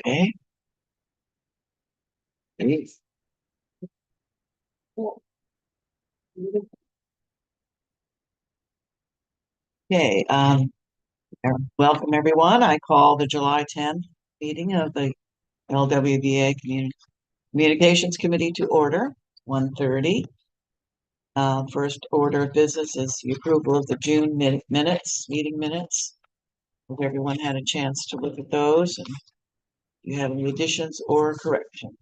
Okay. Please. Okay, welcome everyone. I call the July 10th meeting of the LWBA Communications Committee to order, 1:30. First order of business is the approval of the June meeting minutes. Hope everyone had a chance to look at those, and do you have any additions or corrections?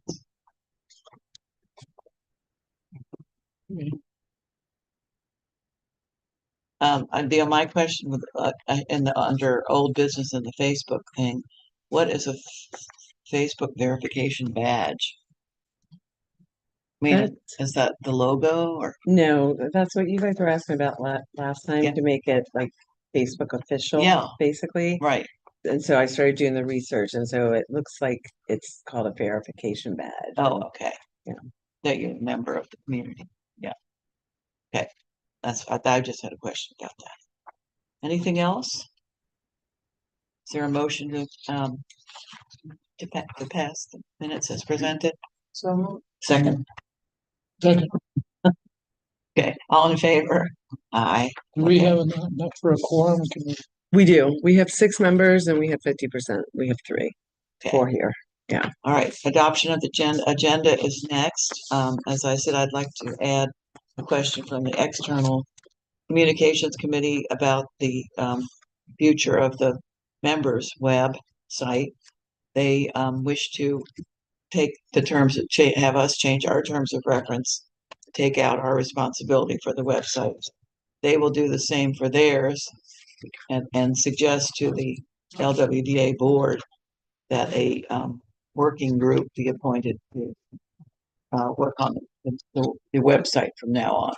My question with under old business in the Facebook thing, what is a Facebook verification badge? I mean, is that the logo or? No, that's what you guys were asking about last time Yeah. to make it like Facebook official, Yeah. basically. Right. And so I started doing the research, and so it looks like it's called a verification badge. Oh, okay. Yeah. That you're a member of the community. Yeah. Okay. I just had a question about that. Anything else? Is there a motion to pass the minutes as presented? So Second. second, Okay. All in favor? Aye. do we have enough for a quorum? Can We do. We have 6 members and we have 50%. We have 3, Okay. 4 here. All right, adoption of the agenda is next. As I said, I'd like to add a question from the External Communications Committee about the future of the members' web site. They wish to take the terms, have us change our terms of reference, take out our responsibility for the website. They will do the same for theirs and suggest to the LWDA board that a working group be appointed to work on the website from now on.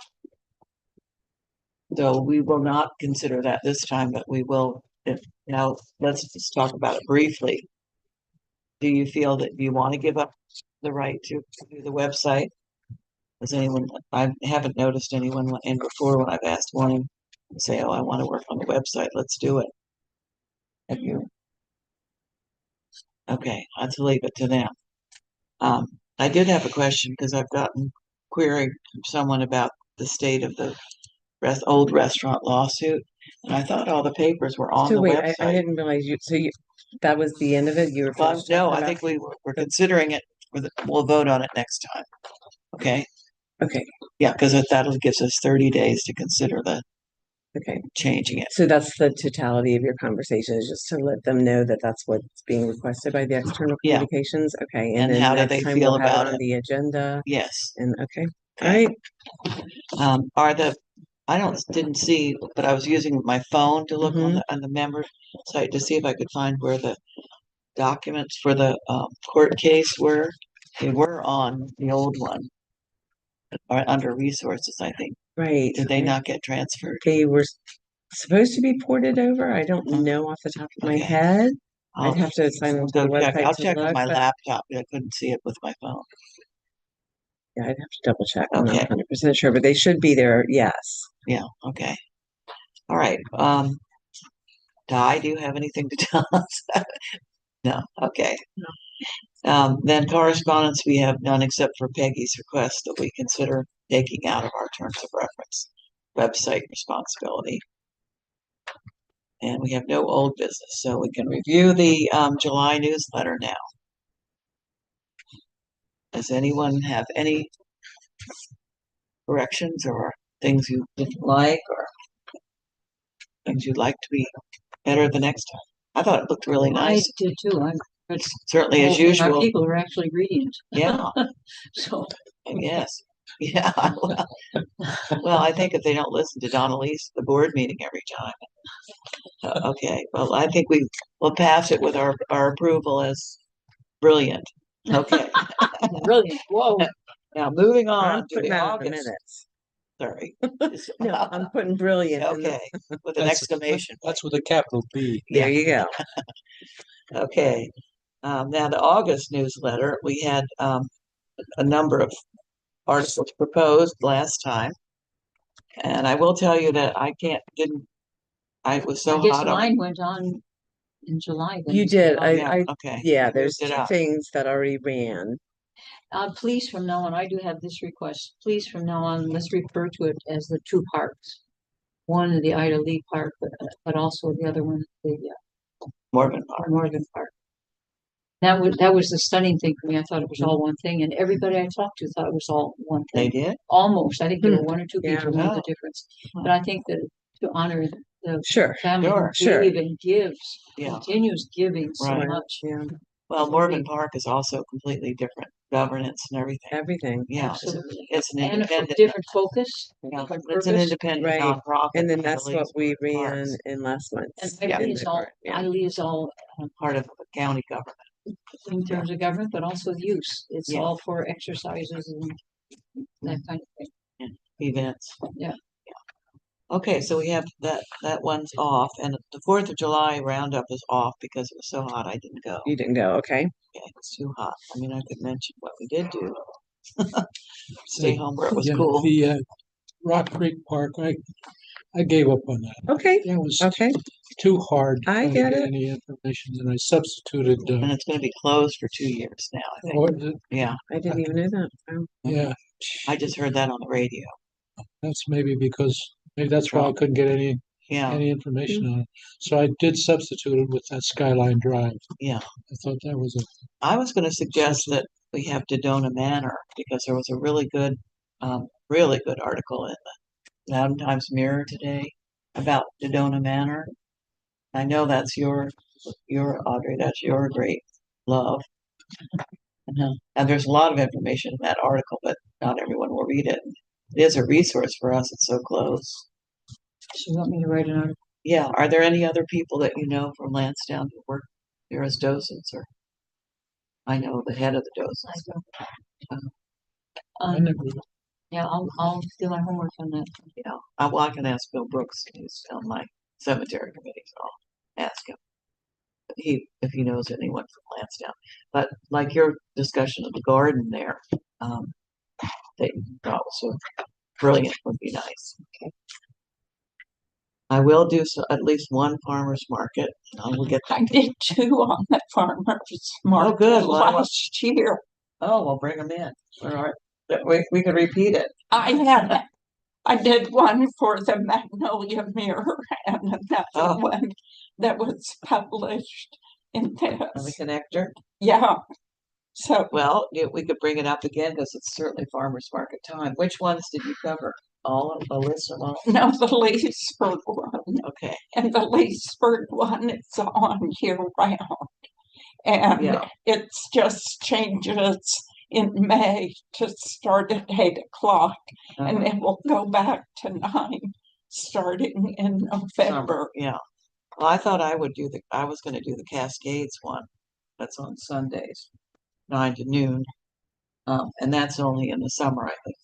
So we will not consider that this time, but we will. Now let's just talk about it briefly. Do you feel that you want to give up the right to do the website? Does anyone? I haven't noticed anyone in before when I've asked one say, "Oh, I want to work on the website. Let's do it." Have you? Okay, let's leave it to them. I did have a question because I've gotten query from someone about the state of the old restaurant lawsuit, and I thought all the papers were on So the wait, website. I didn't realize that was the end of it. You were Well, finished no, talking I about- think we're considering it. We'll vote on it next time. Okay. Okay. Yeah, because that'll gives us 30 days to consider Okay. changing it. So that's the totality of your conversation, is just to let them know that that's what's being requested by the external Yeah. communications. Okay. And then how do next they time feel we'll have about it on it? the agenda. Yes. And okay. All Okay. right. I didn't see, but I was using my phone to look Mhm. on the member site to see if I could find where the documents for the court case were. They were on the old one, or under resources, I think. Right. Did they not get transferred? They were supposed to be ported over. I don't know off the top of my Okay. head. I'll I'd have to sign into go the check. website I'll to check on look, my but laptop, but I couldn't see it with my phone. yeah, I'd have to double check. I'm not Okay. 100% sure, but they should be there. Yes. Yeah, okay. All right. Di, do you have anything to tell us? No, okay. Then correspondence we have none except for Peggy's request that we consider taking out of our terms of reference website responsibility. And we have no old business, so we can review the July newsletter now. Does anyone have any corrections or things you didn't like or things you'd like to be better the next time? I thought it looked really nice. I did too. Certainly as usual. People are actually reading it. Yeah, So yes. Yeah. Well, I think if they don't listen to Donna Lee's the board meeting every time. Okay, well, I think we'll pass it with our approval as brilliant. Okay. brilliant. Whoa. Now, moving I'm on to putting the that in the August. minutes. Sorry. No, I'm putting brilliant. in the- Okay, with an That's- exclamation. That's with a capital B. There you go. Okay. Now the August newsletter, we had a number of articles proposed last time. And I will tell you that I was so I guess hot on. mine went on in July. then You we said, did. "Oh, I, Okay. yeah, there's Moved it two up. things that already ran. Please from now on, I do have this request. Please from now on, let's refer to it as the two parks. One, the Ida Lee Park, but also the other one, the Morgan Park. Morgan Park. That was the stunning thing for me. I thought it was all one thing, and everybody I talked to thought it was all one They thing. did? Almost. I think there were Hmm. one or two Yeah. people who knew the Oh. difference. But I think that to honor the Sure. family who Sure. gave and gives, Yeah. continues giving so Right. much. Yeah, Well, Morgan Park is also completely different governance and everything. everything. Yeah. Absolutely. It's an And a independent. different focus, Yeah, different it's an purpose. independent Right. nonprofit. And then Ida that's what Lee's we Morgan ran Parks, And in last month's. Ida Lee in is the all, court, yeah. Ida Lee is all part of the county government. in terms of government, but also use. It's Yeah. all for exercises and that kind of thing. Events. Yeah. Okay, so we have that one's off, and the 4th of July roundup is off because it was so hot I didn't go. You didn't go, okay? Yeah, it was too hot. I mean, I could mention what we did do. Stay home where it was Yeah, cool. The Rock Creek Park, I gave up on that. Okay, It was okay. too hard I trying to get get it. any information, and I substituted, And it's gonna be closed for 2 years now, I think. what is it? Yeah, I didn't even know that. Wow. Yeah, I just heard that on the radio. that's maybe that's why I couldn't get any Yeah, information on it. So I did substitute it with that Skyline Drive. yeah. I thought that was I was gonna suggest Substitute. that we have Dodona Manor because there was a really good article in the Loudon Times Mirror today about Dodona Manor. I know that's your Audrey, that's your great love. And there's a lot of information in that article, but not everyone will read it. It is a resource for us. It's so close. So you want me to write an article? Yeah. Are there any other people that you know from Lansdowne who work there as docents, or I know the head of the I docents. don't. I Um, never. yeah, I'll do my homework on that. Yeah. Well, I can ask Bill Brooks, who's on my cemetery committee, so I'll ask him. If he knows anyone from Lansdowne. But like your discussion of the garden there, that you thought was so brilliant would be nice. Okay. I will do at least one farmer's market. And I will get. I did two on the farmer's market good. Well, I want- last year. Oh, well, bring them in. All right. We could repeat it. I did one for the Magnolia Mirror and another Oh. one that was published in On the this. connector. Yeah. So Well, we could bring it up again because it's certainly farmer's market time. Which ones did you cover? All of a list of all? no, the Leesburg one, Okay. and the Leesburg one is on year round. And Yeah. it's just changes in May to start at 8 o'clock. And Uh-huh. then we'll go back to 9 starting in November. Yeah. Well, I thought I was gonna do the Cascades one. That's on Sundays, 9 to noon. And that's only in the summer, I think.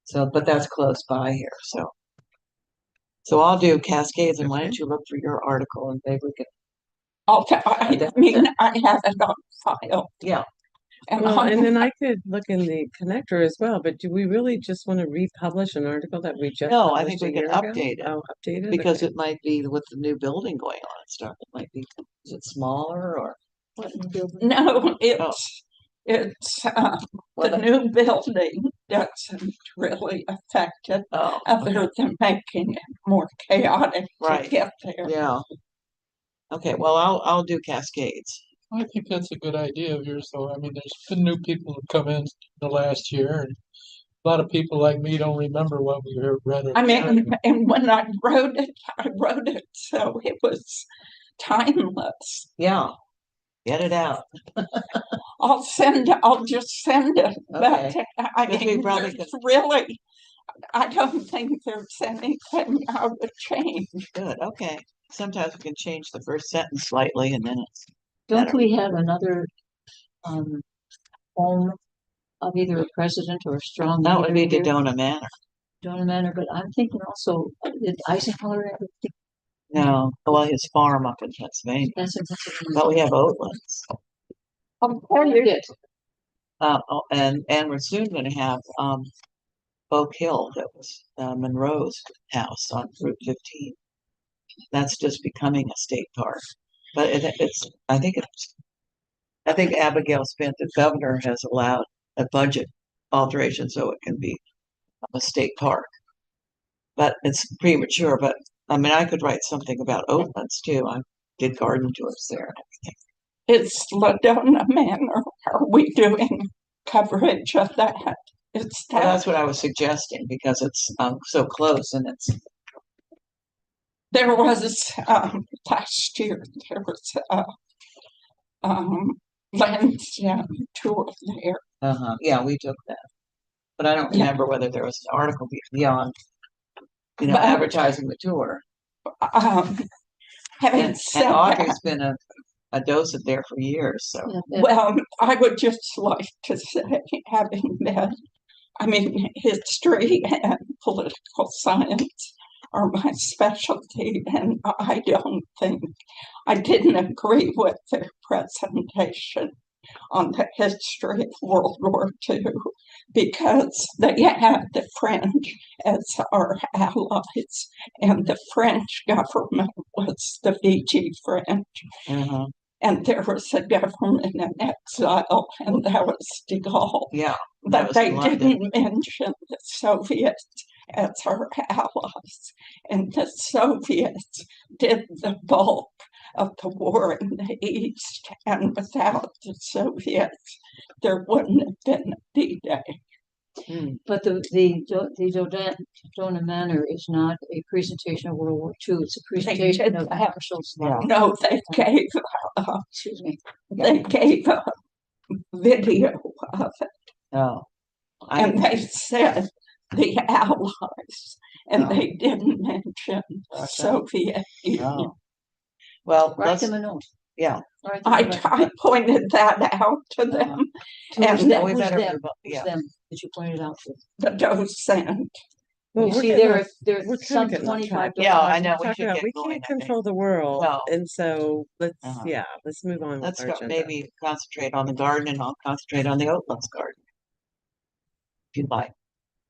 So, but that's close by here, so I'll do Cascades, and why don't you look for your article and maybe we can, I mean, I have it on file. yeah. And Well, and I'm, then I could look in the connector as well, but do we really just want to republish an article that we just No, I published think we a can year ago? update it, Oh, update it? because Okay. it might be with the new building going on and stuff, it might be, is it smaller or? What new building? no, Oh. it's Well, the new building doesn't really affect it Oh, other than making it more chaotic to Right. get there. yeah. Okay, well, I'll do Cascades. I think that's a good idea of yours, though. I mean, there's been new people who come in the last year, and a lot of people like me don't remember what we read. Or I mean, heard. and when I wrote it so it was timeless. Yeah. Get it out. I'll just send it, but Okay. I Because we mean, probably there's really, I don't think there's anything I would change. Good, okay. Sometimes we can change the first sentence slightly and then it's Don't better. we have another home of either a president or a strong That would be leader here? Dodona Manor. Dodona Manor, but I'm thinking also, did Eisenhower ever think No, well, his farm up in Pennsylvania, that's in Pennsylvania? but we have Oatlands. I'll tell you, And we're soon gonna have, Oak Hill, that was, Monroe's house on Route 15. That's just becoming a state park. But I think Abigail Spence, the governor, has allowed a budget alteration so it can be a state park. But it's premature, but I mean, I could write something about Oatlands too. I did garden tours there. Is Ladona Manor, are we doing coverage of that? It's Well, that, that's what I was suggesting because it's so close and it's there was, last year, there was a, Lansdowne tour there. yeah, we took that. But I don't Yeah. remember whether there was an article beyond, But- advertising the tour. Having And said that, Audrey's been a docent there for years, so. well, I would just like to say, having been, I mean, history and political science are my specialty, and I didn't agree with their presentation on the history of World War II because they had the French as our allies, and the French government was the Vichy French. uh And there was a government in exile, and that was de Gaulle. Yeah, that But was they in London. didn't mention the Soviets as our allies. And the Soviets did the bulk of the war in the East. And without the Soviets, there wouldn't have been a D-Day. But the Dodona Manor is not a presentation of World War II. It's a presentation of that. Marshall's Yeah. life. No, they gave Excuse me. a video of it. Oh. And they said the Allies, and Oh. they didn't mention the Russia. Soviet Union. Oh. Well, Write let's, them a note. yeah. Write them a note. I pointed that out to them, To who's and them? we Who's better them? move on. Who's Yeah. them that you pointed out to? the docent. Well, You we're see, getting there off- are, there's we're kinda some getting off 25. track. Yeah, I documents. know. We Talking should about get we going, can't I think. control the world, No. and so let's Uh-huh. let's move on Let's with our go, agenda. maybe concentrate on the garden and I'll concentrate on the Oatlands garden. If you'd like,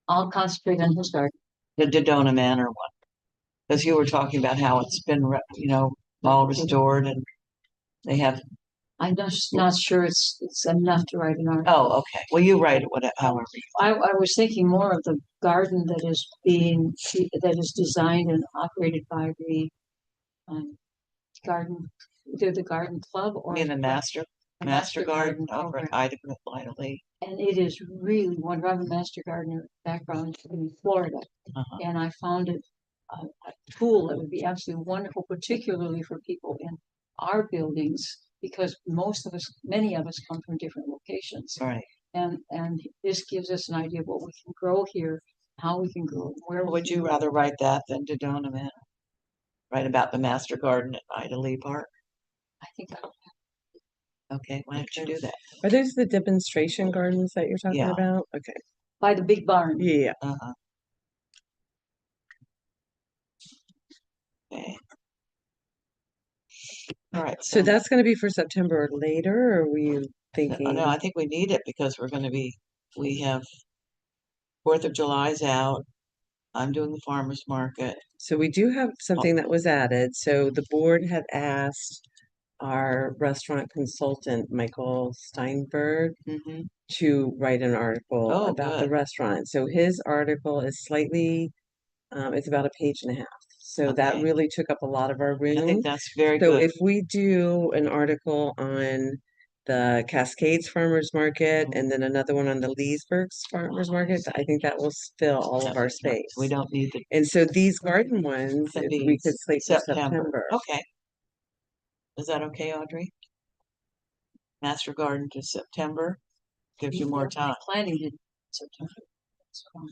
I'll concentrate on his garden. the Dodona Manor one. Because you were talking about how it's been, all restored and they have, I'm just not sure it's enough to write an article. oh, okay. Well, you write it however. I was thinking more of the garden that is designed and operated by the garden, either the garden club or You mean the master garden over program. at Ida Lee. And it is really one. I'm a master gardener background in Florida, Uh-huh. and I found it a tool that would be absolutely wonderful, particularly for people in our buildings, because many of us come from different locations. Right. And this gives us an idea of what we can grow here, how we can grow, where we Would can you grow. rather write that than Dodona Manor? Write about the master garden at Ida Lee Park? I think Okay, why don't you do that? Are those the demonstration gardens that you're talking Yeah. about? Okay. by the big barn. Yeah. Uh-huh. Okay. All right. So that's going to be for September or later, or were you thinking? No, I think we need it because we have 4th of July's out. I'm doing the farmer's market. So we do have something that was added. So the board had asked our restaurant consultant, Michael Steinberg, Mhm. to write an article Oh, about the good. restaurant. So his article is slightly, it's about a page and a half. So that Okay. really took up a lot of our I room. think that's very So good. if we do an article on the Cascades Farmers Market Mhm. and then another one on the Leesburg's Farmers Market, I think that will fill all of our space. We don't need the And so these garden ones, Can if be we could slate for September. September. Okay. Is that okay, Audrey? Master Garden to September gives you more time. Planning in September.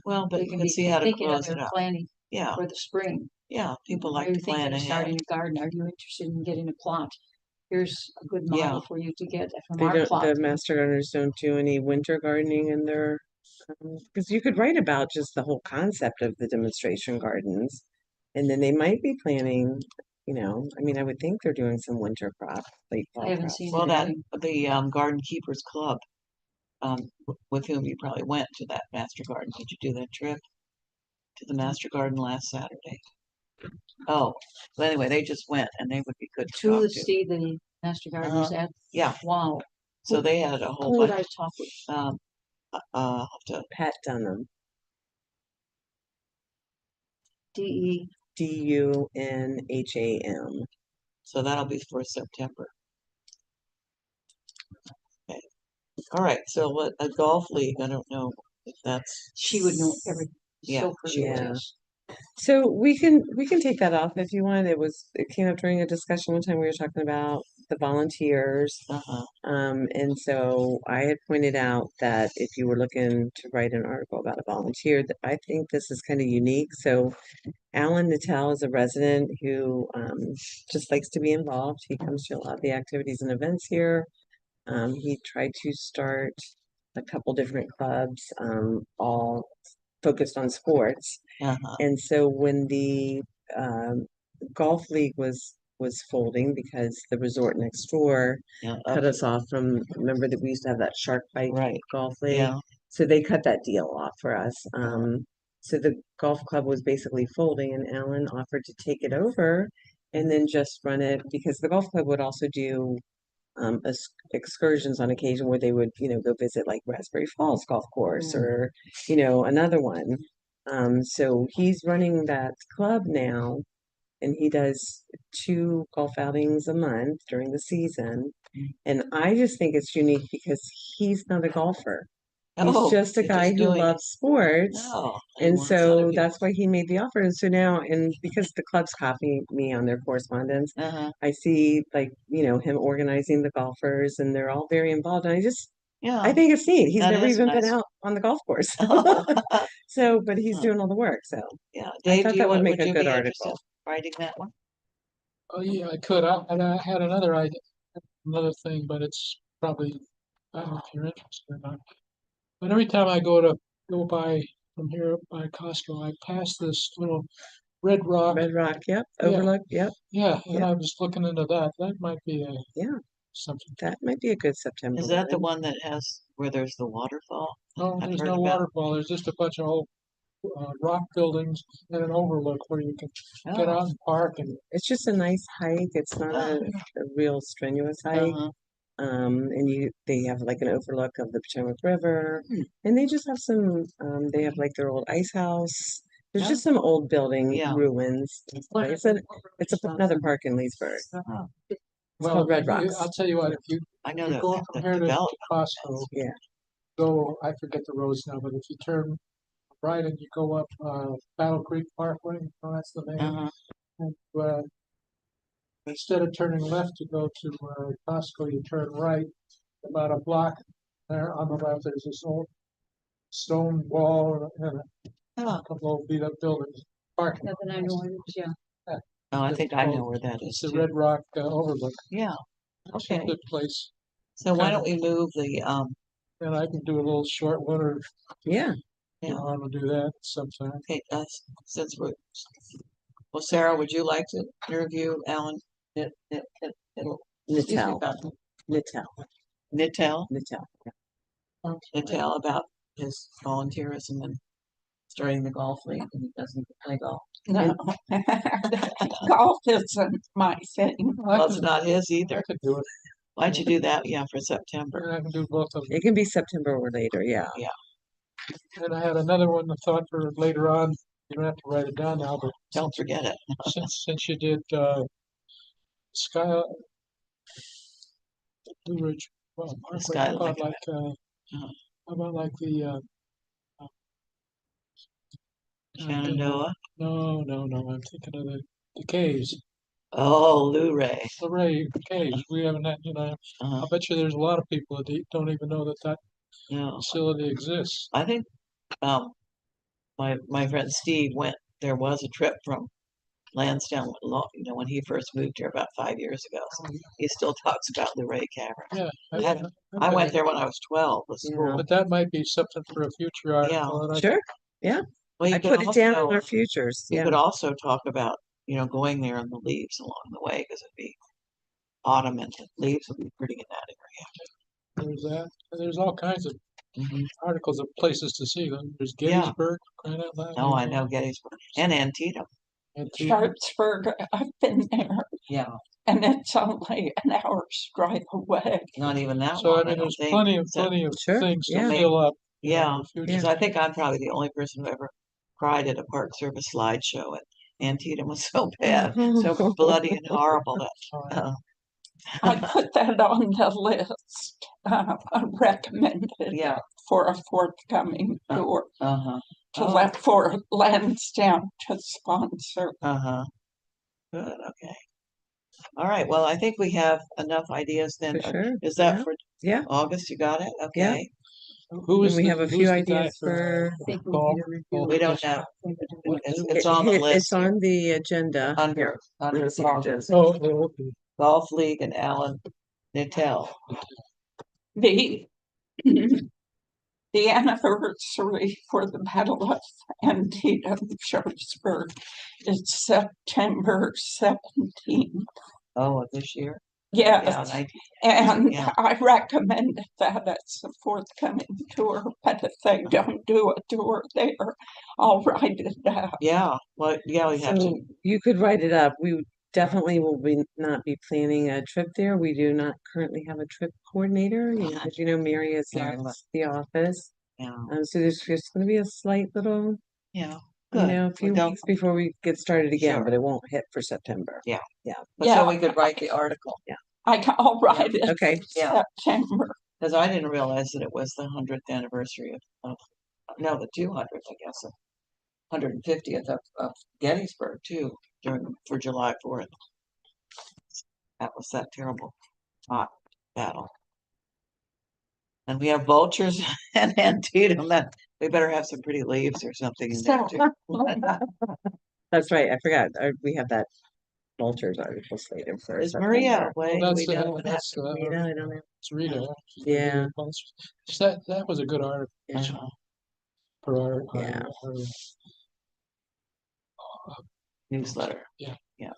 Well, but They you can can be see how to thinking of close their it up. planning Yeah, for the spring. yeah. People like Maybe to plan thinking of ahead. starting a garden. Are you interested in getting a plot? Here's a good Yeah. model for you to get from They our don't, plot. the master gardeners don't do any winter gardening in their, because you could write about just the whole concept of the demonstration gardens. And then they might be planning, I mean, I would think they're doing some winter crop, late fall I haven't crops. seen Well, that anything. the Garden Keepers Club, with whom you probably went to that Master Garden. Did you do that trip to the Master Garden last Saturday? Oh, well, anyway, they just went and they would be could To talk the to. see the Master Gardeners at, Yeah, wow, so they had a who whole would bunch, I talk with? I'll have to, Pat Dunham, DE, Dunham. so that'll be for September. Okay, all right, so what, a golf league, I don't know if that's, she would know everything. Yeah, So she would. persuasive. So we can take that off if you want. It came up during a discussion one time we were talking about the volunteers. uh-huh, And so I had pointed out that if you were looking to write an article about a volunteer, that I think this is kind of unique. So Alan Natal is a resident who just likes to be involved. He comes to a lot of the activities and events here. He tried to start a couple different clubs, all focused on sports. uh-huh, And so when the um, golf league was folding because the resort next door yeah, cut us off from, remember that we used to have that Shark Bite right, golf league? yeah, So they cut that deal off for us. Uh-huh. So the golf club was basically folding, and Alan offered to take it over and then just run it because the golf club would also do excursions on occasion where they would, go visit like Raspberry Falls Golf Course Mm. or, another one. So he's running that club now, and he does 2 golf outings a month during the season. Mm. And I just think it's unique because he's not a golfer. He's Oh, just a you're guy who doing- loves sports. No, And wants other so people- that's why he made the offer. And so now, and because the clubs copy me on their correspondence, Uh-huh, I see like, him organizing the golfers and they're all very involved. And I yeah. think it's neat. He's That never is even been nice. out on the golf course. So, but he's Huh. doing all the work. So Yeah, I Dave, thought do you that would want, make would a you good be interested article. in writing that one? Oh, yeah, I could. And I had another idea, another thing, but it's probably, I don't know if you're interested or not. But every time I go by from here up by Costco, I pass this little Red Rock. Red Rock, yep. Yeah. Overlook, yep. Yeah, and Yeah. I was looking into that. That might be Yeah. something. That might be a good September Is that the one. one that has, where there's the waterfall? No, I've there's heard no about- waterfall. There's just a bunch of old rock buildings and an overlook where you can get Oh, out and park and It's just a nice hike. It's not a real strenuous hike. uh-huh, And they have like an overlook of the Potomac River, Hmm. and they just have some. They have like their old ice house. There's Yeah. just some old building Yeah. ruins. It's another park in Leesburg. uh-huh. well, called Red if you- Rocks. I'll tell you what, if you I know you that go the from here to development. Costco, Yeah. go, I forget the roads now, but if you turn right and you go up Battle Creek Parkway, oh, that's the name. Uh-huh, And, instead of turning left to go to Costco, you turn right about a block. There on the left, there's this old stone wall and oh, a couple old beat up buildings. Parking. Yeah, then I know it is, yeah. oh, I It's think I know called- where that It's is the too. Red Rock Overlook. Yeah, It's a Okay. good place. so why Kinda- don't we move the, And I can do a little short one or Yeah. you know, I will do that sometime. okay, since we're, well, Sarah, would you like to interview Alan? It'll, excuse me, Natal. about Natal. Nitel, Natal. Nitel about his volunteerism and starting the golf league, and he doesn't play golf. No. Golf isn't my thing. Well, it's not his I either. could do it. Why'd you do that? Yeah, for September. And I can do both of them. It can be September or later. Yeah. And I had another one I thought for later on. You don't have to write it down now, but Don't forget it. since you did Sky Blue Ridge, well, Parkway, Skyline. how about like Uh-huh. how about like the Shenandoah. no, I'm thinking of the caves. Oh, Luray. Luray Caves. We haven't had, Uh-huh. I bet you there's a lot of people that don't even know that No, facility exists. I think, my friend Steve went, there was a trip from Lansdowne, when he first moved here about 5 years ago. So he still talks about Luray Cavern. Yeah. I okay. went there when I was 12 with Yeah. school. But that might be something for a future article. And I Sure. Well, you I could put it down on also- our futures. You Yeah. could also talk about, going there in the leaves along the way, because it'd be autumn and the leaves would be pretty in that There's that. And there's all kinds of area. articles of places to see them. There's Yeah. Gettysburg, crying out loud. Oh, I know Gettysburg and Antietam. Antietam. Sharpsburg, I've been there, Yeah, and it's only an hour's drive away. not even that So I long, I mean, don't there's think. So, plenty of Sure, things to yeah. fill up. you know, Yeah, in the future. because I think I'm probably the only person who ever cried at a Park Service slideshow at Antietam was so bad, so bloody and horrible that, Uh, I put that on the list, recommended yeah, for a forthcoming Uh, tour uh-huh, to oh. let for Lansdowne to sponsor. uh-huh. Good, okay. All right, well, I think we have enough ideas then. For sure, Is that yeah. for Yeah, August? You got it? Okay. Who and is we the, have a who's few the guy ideas for. I think we golf? need to review. golf We don't course? know. What- It's on the list It's here, on the agenda. under Let's August. see. Oh, okay. Golf League and Alan Nattel. The the anniversary for the Battle of Antietam Sharpsburg is September 17th. Oh, this year? Yeah, Yes, 19, and yeah. I recommend that as a forthcoming tour, but if they don't do a tour there, I'll write it down. Yeah, well, yeah, we have to, So you could write it up. We definitely will be not be planning a trip there. We do not currently have a trip coordinator. You know, as you know, Mary has Mary left the office. yeah, So there's just going to be a slight little, yeah, you good. know, a Well, few don't- weeks before we get started again, Sure. but it won't hit for September. Yeah. Yeah. But so Yeah. we could write the article, I'll write it Okay. Yeah. September. because I didn't realize that it was the 100th anniversary of, no, the 200th, I guess, of 150th of Gettysburg too, for July 4th. That was that terrible hot battle. And we have vultures and Antietam, that, we better have some pretty leaves or something in there too. That's right. I forgot. We have that vultures article slated for Is Maria September. away? Well, We know what that's, happened. Rita, I don't know. it's Rita. Yeah. That was a good article Uh-huh. for our, Yeah. our Newsletter. Yeah. Yeah.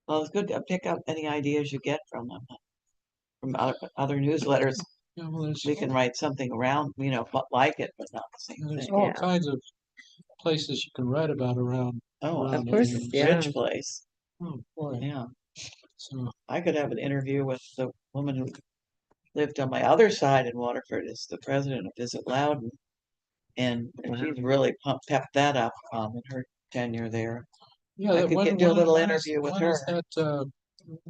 Well, it's good to pick up any ideas you get from them, from other newsletters. you know, there's, We can write something around, like it, but not the same there's thing. all Yeah. kinds of places you can write about around. Oh, around course, Antietam. yeah. rich place. Oh, boy. Yeah. So I could have an interview with the woman who lived on my other side in Waterford, is the president of Visit Loudon. And she's really pepped that up in her tenure there. yeah, I that could when- do a when- little when is- interview with when is her. that,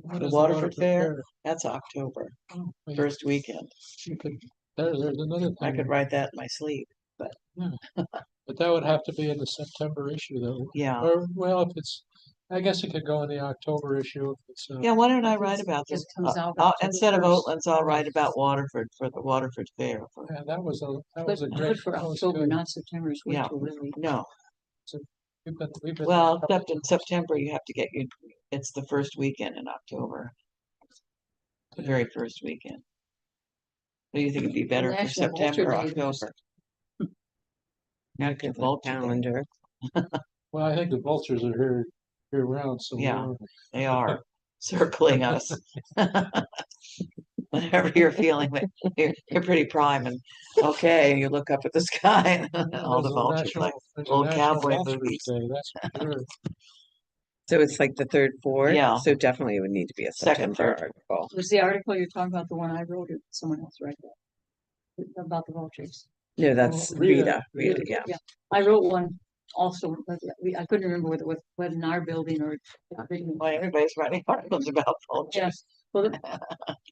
when The is Waterford Fair? Fair? That's October, Oh, well, first weekend. you could, there's another I thing, could write that in my sleep. but that would have to be in the September issue though. Yeah. Or, well, if it's, I guess it could go in the October issue if it's, Yeah, why don't I write about this? Just comes out Instead of October 1st. Oatlands, I'll write about Waterford for the Waterford Fair. yeah, that was Good, a great. good for that was October, good. not September, is way Yeah. too early. No, We've been. well, except in September, you have to get it's the first weekend in October, the very first weekend. What do you think it'd be better for National Vulture September or Day. October? Not Good good vulture day. calendar. Well, I think the vultures are here round, so. Yeah. They are circling us. Whenever you're feeling that you're pretty prime and okay, you look up at the sky and all the vultures like old cowboy movies. That's for sure. So it's like the third, fourth. Yeah. So definitely it would need to be a Second, September third. article. Was the article you're talking about the one I wrote or did someone else write that? About the vultures. No, that's Rita, Rita, Rita. yeah. I wrote one also, but I couldn't remember whether it was in our building or. Why everybody's writing articles about vultures. Yes, well,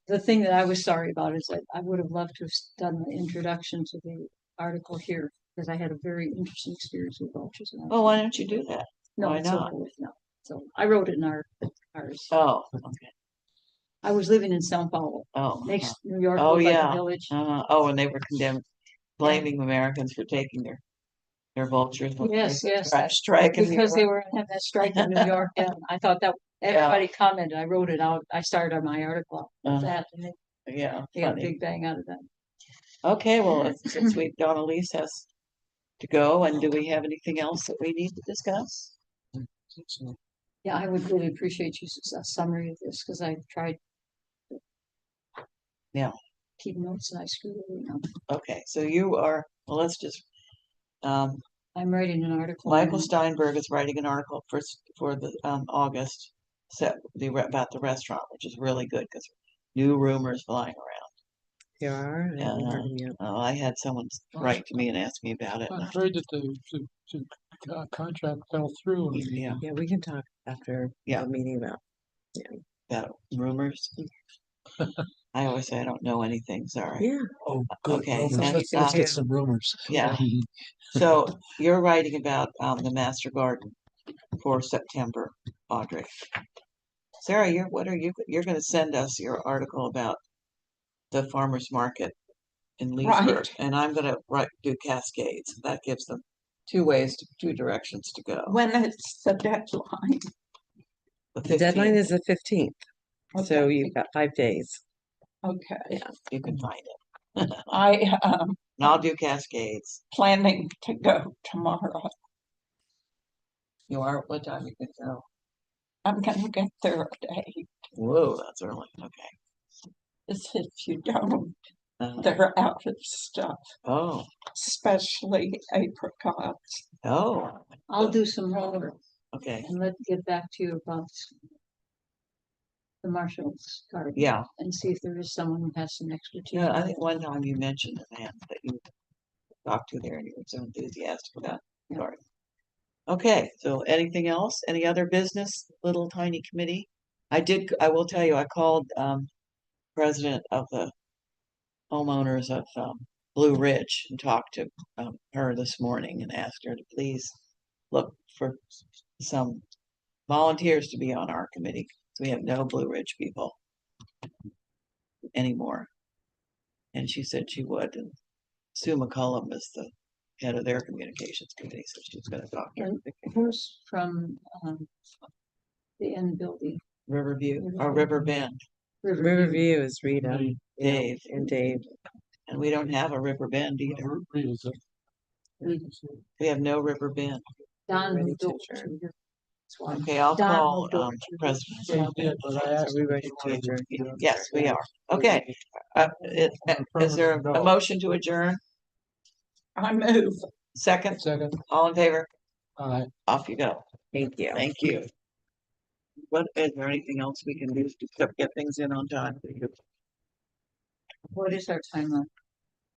the thing that I was sorry about is that I would have loved to have done the introduction to the article here, because I had a very interesting experience with vultures. and I- Well, why don't you do that? No, why it's not? okay, no. So I wrote it in ours. Oh, okay. I was living in Sao Paulo, Oh. next New York, Oh, over by the yeah. village. Oh, and they were condemned, blaming Americans for taking their vultures. when Yes, they yes. Strike in New Because they York. were having that strike in New York, and I thought that everybody commented, I wrote it out, I started on my article with Uh-huh. that, and Yeah, they got a funny. big bang out of that. Okay, well, since Donna Elise has to go, and do we have anything else that we need to discuss? So, Yeah, I would really appreciate you a summary of this, because I tried. to Yeah. Keep notes and I screwed everything up. Okay, so you are, well, let's just, I'm writing an article. Michael on- Steinberg is writing an article for the August about the restaurant, which is really good because new rumors flying around. There are. I haven't heard them yet. I had someone write to me and ask me about it. I heard that the contract fell through. and Yeah. Yeah, we can talk after Yeah. the meeting about. About rumors. I always say I don't know anything. Sorry. Yeah. Oh, good. Okay, Well, and, let's get uh, some rumors. Yeah. So you're writing about the Master Garden for September, Audrey. Sarah, you're going to send us your article about the farmers market in Leesburg, Right. and I'm going to do Cascades. That gives them two directions to go. When is the deadline? The deadline 15th, is the 15th. So Okay. you've got 5 days. Okay, you can find it. I And I'll do Cascades. planning to go tomorrow. You are, what time you can go? I'm gonna get there at 8. Whoa, that's early. Okay. Because if you don't, Uh, they're out of stuff, oh, especially apricots. oh, I'll do some homework okay. and let's get back to you about the Marshall's garden. Yeah. And see if there is someone who has some expertise. Yeah, I with think it. one time you mentioned a man that you talked to there and you were so enthusiastic about the garden. Okay, so anything else? Any other business, little tiny committee? I will tell you, I called president of the homeowners of Blue Ridge and talked to her this morning and asked her to please look for some volunteers to be on our committee. So we have no Blue Ridge people anymore. And she said she would. And Sue McCullum is the head of their communications committee, so she's going to talk to her. And who's from the end building? Riverview or River Bend, Riverview is Rita Dave, and Dave. and we don't have a River Bend either. We have no River Bend. Don Ready moved to over adjourn. to That's why. Okay, I'll Don call moved over to President. Yeah, you did, but I Are asked we him if ready he to wanted adjourn? get on. Yes, we are. Okay, is there a motion to adjourn? I move. Second, Second, all in favor? aye. Off you go. Thank you. Thank you. What, is there anything else we can do to get things in on time? What is our timeline?